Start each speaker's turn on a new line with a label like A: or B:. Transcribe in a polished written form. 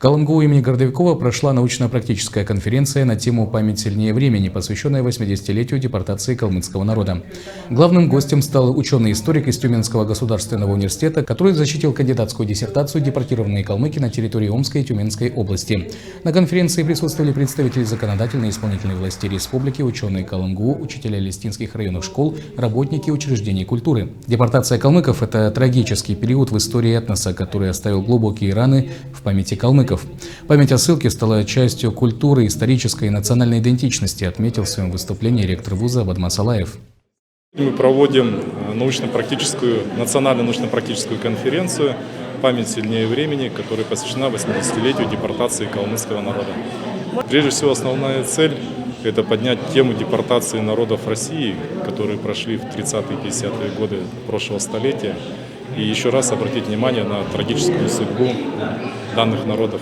A: Калмгу имени Гордовикова прошла научно-практическая конференция на тему «Память сильнее времени», посвященная 80-летию депортации калмыцкого народа. Главным гостем стал ученый-историк из Тюменского государственного университета, который защитил кандидатскую диссертацию «Депортированные калмыки на территории Омской и Тюменской области». На конференции присутствовали представители законодательной и исполнительной власти республики, ученые Калмгу, учителя лезгинских районных школ, работники учреждений культуры. Депортация калмыков – это трагический период в истории этноса, который оставил глубокие раны в памяти калмыков. Память о ссылке стала частью культуры, исторической и национальной идентичности, отметил в своем выступлении ректор вуза Бадмас Алаев.
B: Мы проводим национальную научно-практическую конференцию «Память сильнее времени», которая посвящена 80-летию депортации калмыцкого народа. Прежде всего, основная цель – это поднять тему депортации народов России, которые прошли в 30-е и 50-е годы прошлого столетия, и еще раз обратить внимание на трагическую судьбу данных народов.